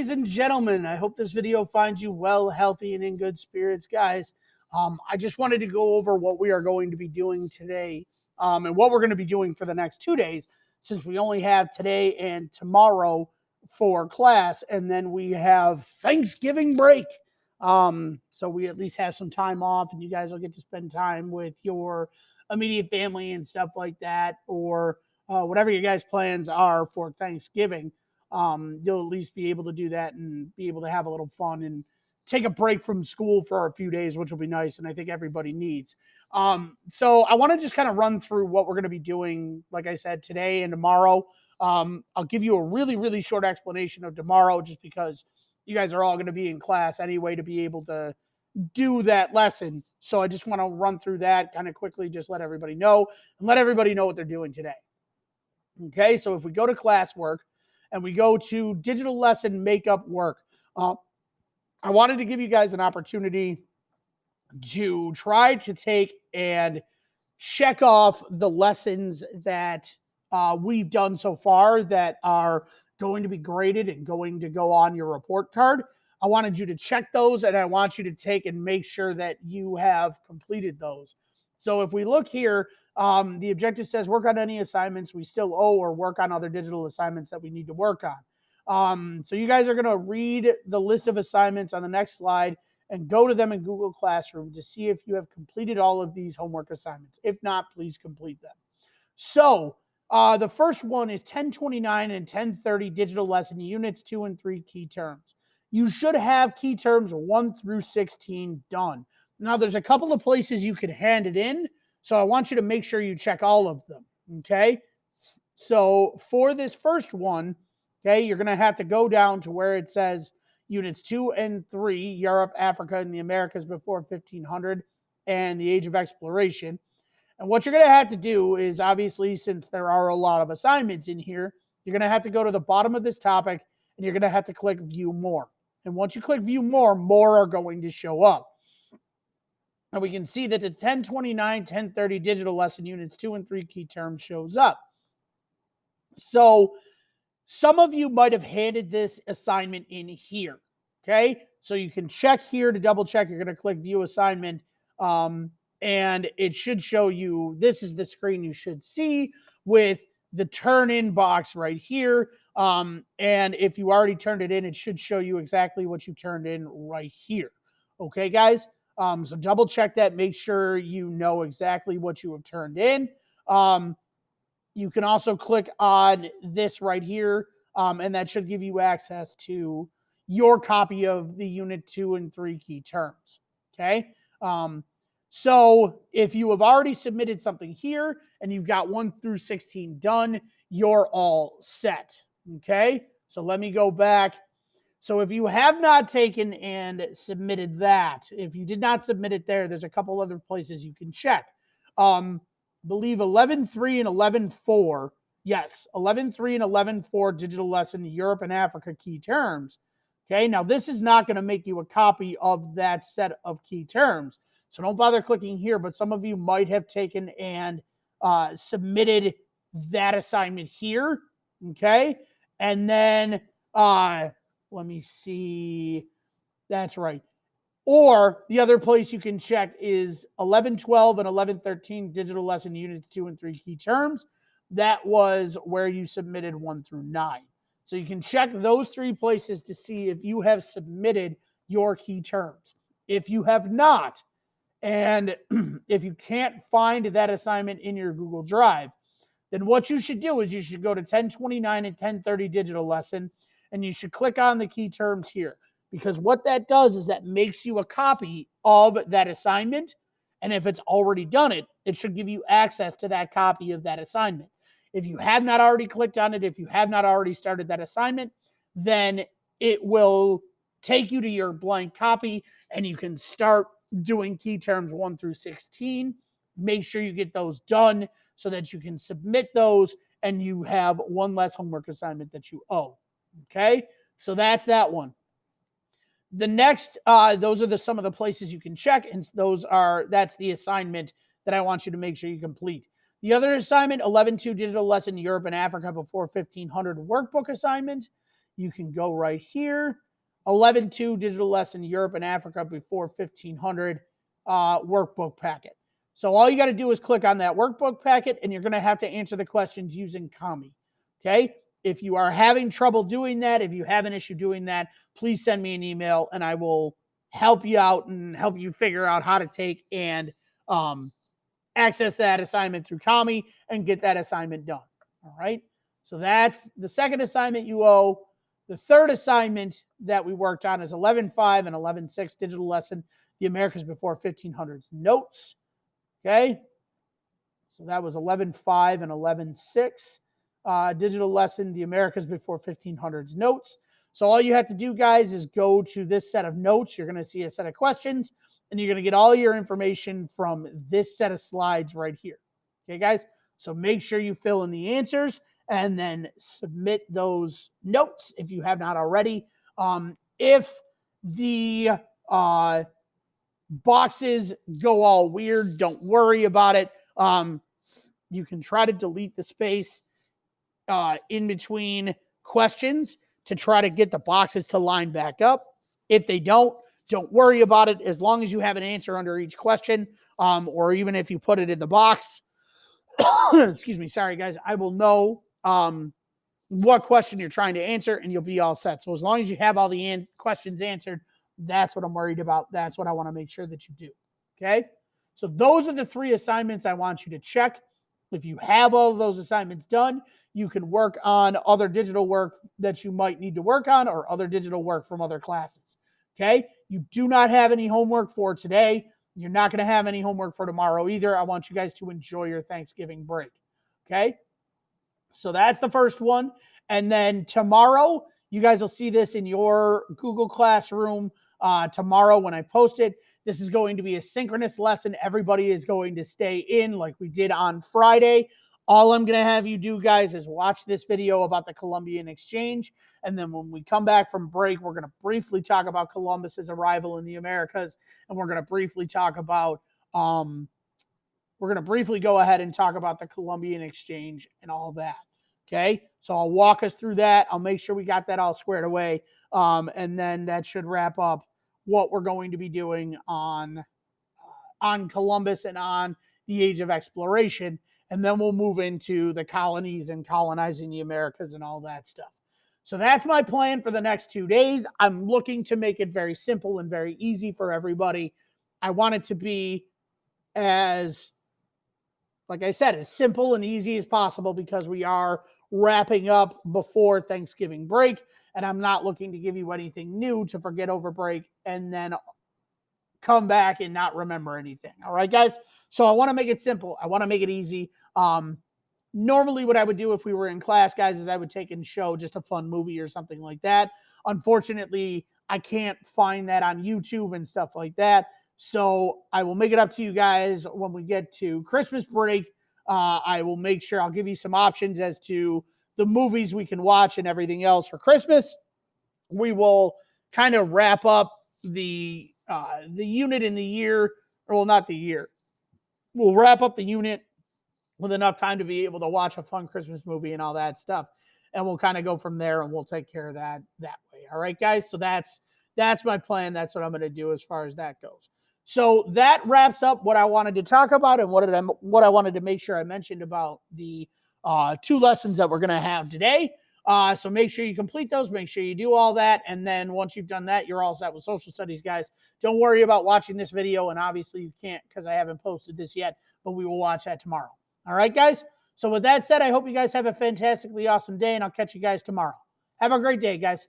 Ladies and gentlemen, I hope this video finds you well, healthy, and in good spirits, guys. I just wanted to go over what we are going to be doing today and what we're going to be doing for the next 2 days, since we only have today and tomorrow for class, and then we have Thanksgiving break. So we at least have some time off, and you guys will get to spend time with your immediate family and stuff like that, or whatever your guys' plans are for Thanksgiving. You'll at least be able to do that and be able to have a little fun and take a break from school for a few days, which will be nice, and I think everybody needs. So I want to just kind of run through what we're going to be doing, like I said, today and tomorrow. I'll give you a really, really short explanation of tomorrow, just because you guys are all going to be in class anyway to be able to do that lesson. So I just want to run through that kind of quickly, just let everybody know and let everybody know what they're doing today. Okay, so if we go to classwork and we go to digital lesson makeup work, I wanted to give you guys an opportunity to try to take and check off the lessons that we've done so far that are going to be graded and going to go on your report card. I wanted you to check those, and I want you to take and make sure that you have completed those. So if we look here, the objective says work on any assignments we still owe or work on other digital assignments that we need to work on. So you guys are going to read the list of assignments on the next slide and go to them in Google Classroom to see if you have completed all of these homework assignments. If not, please complete them. So the first one is 1029 and 1030 digital lesson units 2 and 3 key terms. You should have key terms 1 through 16 done. Now, there's a couple of places you can hand it in, so I want you to make sure you check all of them, okay? So for this first one, okay, you're going to have to go down to where it says Units 2 and 3, Europe, Africa, and the Americas before 1500, and the Age of Exploration. And what you're going to have to do is, obviously, since there are a lot of assignments in here, you're going to have to go to the bottom of this topic, and you're going to have to click View More. And once you click View More, more are going to show up. And we can see that the 1029, 1030 digital lesson units 2 and 3 key terms shows up. So some of you might have handed this assignment in here, okay? So you can check here to double check. You're going to click View Assignment, and it should show you, this is the screen you should see with the turn in box right here. And if you already turned it in, it should show you exactly what you turned in right here. Okay, guys? So double check that. Make sure you know exactly what you have turned in. You can also click on this right here, and that should give you access to your copy of the Unit 2 and 3 key terms. Okay? So if you have already submitted something here and you've got 1 through 16 done, you're all set. Okay? So let me go back. So if you have not taken and submitted that, if you did not submit it there, there's a couple other places you can check. Believe 11.3 and 11.4. Yes, 11.3 and 11.4 digital lesson Europe and Africa key terms. Okay, now this is not going to make you a copy of that set of key terms. So don't bother clicking here, but some of you might have taken and submitted that assignment here. Okay, and then let me see. That's right. Or the other place you can check is 11.12 and 11.13 digital lesson units 2 and 3 key terms. That was where you submitted 1 through 9. So you can check those 3 places to see if you have submitted your key terms. If you have not, and if you can't find that assignment in your Google Drive, then what you should do is you should go to 1029 and 1030 digital lesson, and you should click on the key terms here. Because what that does is that makes you a copy of that assignment. And if it's already done it, it should give you access to that copy of that assignment. If you have not already clicked on it, if you have not already started that assignment, then it will take you to your blank copy and you can start doing key terms 1 through 16. Make sure you get those done so that you can submit those and you have one less homework assignment that you owe. Okay? So that's that one. The next, those are some of the places you can check, and that's the assignment that I want you to make sure you complete. The other assignment, 11.2 digital lesson Europe and Africa before 1500 workbook assignment. you can go right here. 11.2 digital lesson Europe and Africa before 1500 workbook packet. So all you got to do is click on that workbook packet, and you're going to have to answer the questions using Kami. Okay? If you are having trouble doing that, if you have an issue doing that, please send me an email, and I will help you out and help you figure out how to take and access that assignment through Kami and get that assignment done. All right? So that's the second assignment you owe. The third assignment that we worked on is 11.5 and 11.6 digital lesson, the Americas before 1500s notes. Okay. So that was 11.5 and 11.6 digital lesson, the Americas before 1500s notes. So all you have to do, guys, is go to this set of notes. You're going to see a set of questions, and you're going to get all your information from this set of slides right here. Okay, guys? So make sure you fill in the answers and then submit those notes if you have not already. If the boxes go all weird, don't worry about it. You can try to delete the space in between questions to try to get the boxes to line back up. If they don't worry about it. As long as you have an answer under each question, or even if you put it in the box, excuse me, sorry guys, I will know what question you're trying to answer, and you'll be all set. So as long as you have all the questions answered, that's what I'm worried about. That's what I want to make sure that you do. Okay? So those are the 3 assignments I want you to check. If you have all of those assignments done, you can work on other digital work that you might need to work on or other digital work from other classes. Okay? You do not have any homework for today. You're not going to have any homework for tomorrow either. I want you guys to enjoy your Thanksgiving break. Okay? So that's the first one. And then tomorrow, you guys will see this in your Google Classroom tomorrow when I post it. This is going to be a synchronous lesson. Everybody is going to stay in like we did on Friday. All I'm going to have you do, guys, is watch this video about the Columbian Exchange. And then when we come back from break, we're going to briefly talk about Columbus's arrival in the Americas. And we're going to briefly talk about, we're going to briefly go ahead and talk about the Columbian Exchange and all that. Okay, so I'll walk us through that. I'll make sure we got that all squared away. And then that should wrap up what we're going to be doing on Columbus and on the Age of Exploration. And then we'll move into the colonies and colonizing the Americas and all that stuff. So that's my plan for the next 2 days. I'm looking to make it very simple and very easy for everybody. I want it to be as, like I said, as simple and easy as possible because we are wrapping up before Thanksgiving break, and I'm not looking to give you anything new to forget over break and then come back and not remember anything. All right, guys? So I want to make it simple. I want to make it easy. Normally what I would do if we were in class, guys, is I would take and show just a fun movie or something like that. Unfortunately, I can't find that on YouTube and stuff like that. So I will make it up to you guys when we get to Christmas break. I will make sure I'll give you some options as to the movies we can watch and everything else for Christmas. We will kind of wrap up the unit in the year, or well, not the year. We'll wrap up the unit with enough time to be able to watch a fun Christmas movie and all that stuff. And we'll kind of go from there and we'll take care of that way. All right, guys? So that's my plan. That's what I'm going to do as far as that goes. So that wraps up what I wanted to talk about and what I wanted to make sure I mentioned about the 2 lessons that we're going to have today. So make sure you complete those. Make sure you do all that. And then once you've done that, you're all set with social studies, guys. Don't worry about watching this video. And obviously you can't because I haven't posted this yet, but we will watch that tomorrow. All right, guys? So with that said, I hope you guys have a fantastically awesome day, and I'll catch you guys tomorrow. Have a great day, guys.